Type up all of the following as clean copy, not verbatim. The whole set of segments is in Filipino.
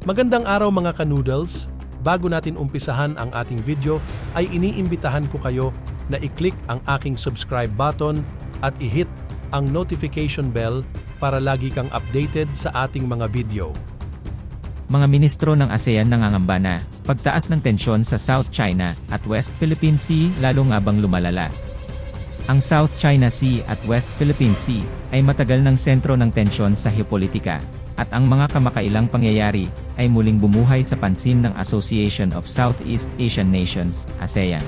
Magandang araw mga ka-noodles! Bago natin umpisahan ang ating video ay iniimbitahan ko kayo na i-click ang aking subscribe button at i-hit ang notification bell para lagi kang updated sa ating mga video. Mga ministro ng ASEAN nangangamba na pagtaas ng tensyon sa South China at West Philippine Sea lalo nga bang lumalala. Ang South China Sea at West Philippine Sea ay matagal ng sentro ng tensyon sa geopolitika, at ang mga kamakailang pangyayari ay muling bumuhay sa pansin ng Association of Southeast Asian Nations, ASEAN.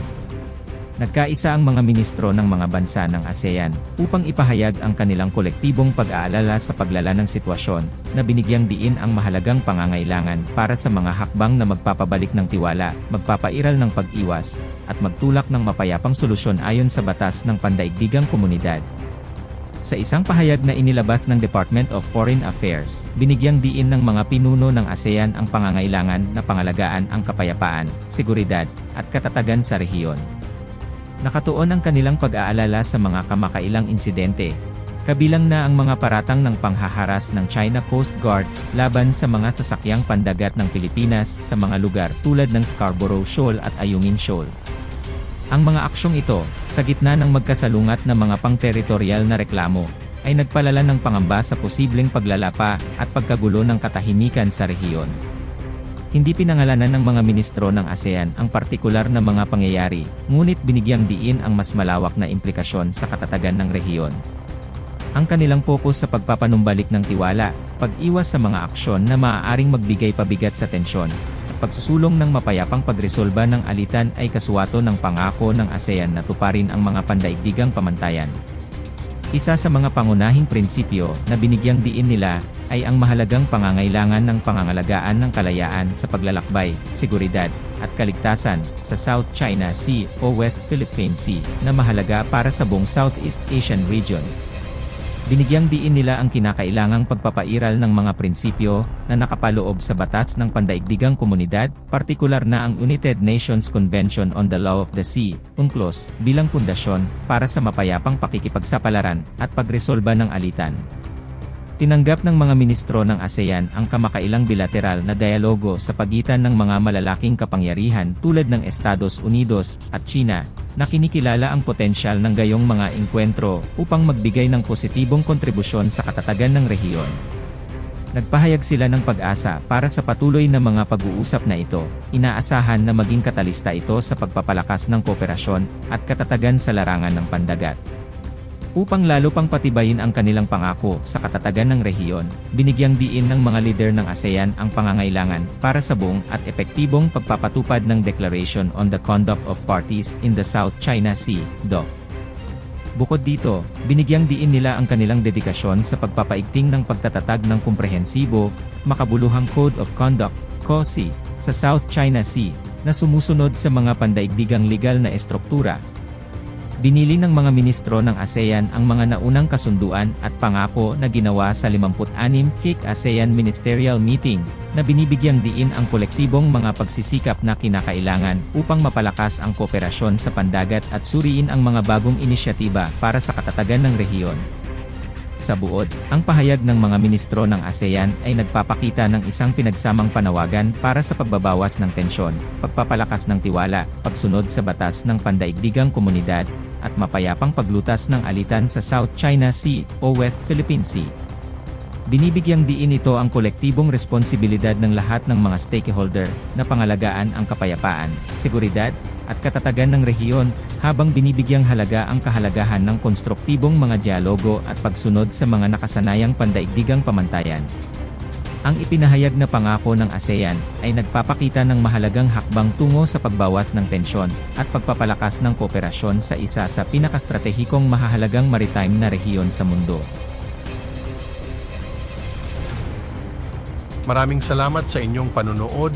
Nagkaisa ang mga ministro ng mga bansa ng ASEAN upang ipahayag ang kanilang kolektibong pag-aalala sa paglala ng sitwasyon, na binigyang diin ang mahalagang pangangailangan para sa mga hakbang na magpapabalik ng tiwala, magpapairal ng pag-iwas, at magtulak ng mapayapang solusyon ayon sa batas ng pandaigdigang komunidad. Sa isang pahayag na inilabas ng Department of Foreign Affairs, binigyang diin ng mga pinuno ng ASEAN ang pangangailangan na pangalagaan ang kapayapaan, seguridad, at katatagan sa rehiyon. Nakatuon ang kanilang pag-aalala sa mga kamakailang insidente, kabilang na ang mga paratang ng panghaharas ng China Coast Guard laban sa mga sasakyang pandagat ng Pilipinas sa mga lugar tulad ng Scarborough Shoal at Ayungin Shoal. Ang mga aksyong ito, sa gitna ng magkasalungat na mga pang-teritorial na reklamo, ay nagpalala ng pangamba sa posibleng paglalapa at pagkagulo ng katahimikan sa rehiyon. Hindi pinangalanan ng mga ministro ng ASEAN ang partikular na mga pangyayari, ngunit binigyang diin ang mas malawak na implikasyon sa katatagan ng rehiyon. Ang kanilang pokus sa pagpapanumbalik ng tiwala, pag-iwas sa mga aksyon na maaaring magbigay pabigat sa tensyon, at pagsusulong ng mapayapang pagresolba ng alitan ay kasuwato ng pangako ng ASEAN na tuparin ang mga pandaigdigang pamantayan. Isa sa mga pangunahing prinsipyo na binigyang diin nila ay ang mahalagang pangangailangan ng pangangalagaan ng kalayaan sa paglalakbay, seguridad, at kaligtasan sa South China Sea o West Philippine Sea na mahalaga para sa buong Southeast Asian region. Binigyang diin nila ang kinakailangang pagpapairal ng mga prinsipyo na nakapaloob sa batas ng pandaigdigang komunidad, partikular na ang United Nations Convention on the Law of the Sea, UNCLOS, bilang pundasyon para sa mapayapang pakikipagsapalaran at pagresolba ng alitan. Tinanggap ng mga ministro ng ASEAN ang kamakailang bilateral na dialogo sa pagitan ng mga malalaking kapangyarihan tulad ng Estados Unidos at China, na kinikilala ang potensyal ng gayong mga engkwentro upang magbigay ng positibong kontribusyon sa katatagan ng rehiyon. Nagpahayag sila ng pag-asa para sa patuloy na mga pag-uusap na ito, inaasahan na maging katalista ito sa pagpapalakas ng kooperasyon at katatagan sa larangan ng pandagat. Upang lalo pang patibayin ang kanilang pangako sa katatagan ng rehiyon, binigyang diin ng mga lider ng ASEAN ang pangangailangan para sa buong at epektibong pagpapatupad ng Declaration on the Conduct of Parties in the South China Sea, DOC. Bukod dito, binigyang diin nila ang kanilang dedikasyon sa pagpapaigting ng pagtatatag ng komprehensibo, makabuluhang Code of Conduct, COSI, sa South China Sea, na sumusunod sa mga pandaigdigang legal na estruktura. Binili ng mga ministro ng ASEAN ang mga naunang kasunduan at pangako na ginawa sa 56th ASEAN Ministerial Meeting, na binibigyang diin ang kolektibong mga pagsisikap na kinakailangan upang mapalakas ang kooperasyon sa pandagat at suriin ang mga bagong inisyatiba para sa katatagan ng rehiyon. Sa buod, ang pahayag ng mga ministro ng ASEAN ay nagpapakita ng isang pinagsamang panawagan para sa pagbabawas ng tensyon, pagpapalakas ng tiwala, pagsunod sa batas ng pandaigdigang komunidad, at mapayapang paglutas ng alitan sa South China Sea o West Philippine Sea. Binibigyang diin ito ang kolektibong responsibilidad ng lahat ng mga stakeholder na pangalagaan ang kapayapaan, seguridad, at katatagan ng rehiyon, habang binibigyang halaga ang kahalagahan ng konstruktibong mga dialogo at pagsunod sa mga nakasanayang pandaigdigang pamantayan. Ang ipinahayag na pangako ng ASEAN ay nagpapakita ng mahalagang hakbang tungo sa pagbawas ng tensyon at pagpapalakas ng kooperasyon sa isa sa pinakastratehikong mahahalagang maritime na rehiyon sa mundo. Maraming salamat sa inyong panunood.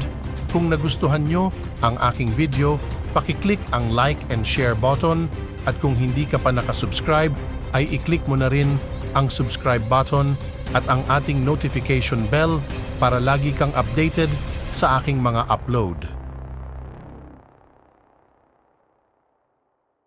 Kung nagustuhan nyo ang aking video, paki-click ang like and share button, at kung hindi ka pa nakasubscribe, ay i-click mo na rin ang subscribe button at ang ating notification bell para lagi kang updated sa aking mga upload.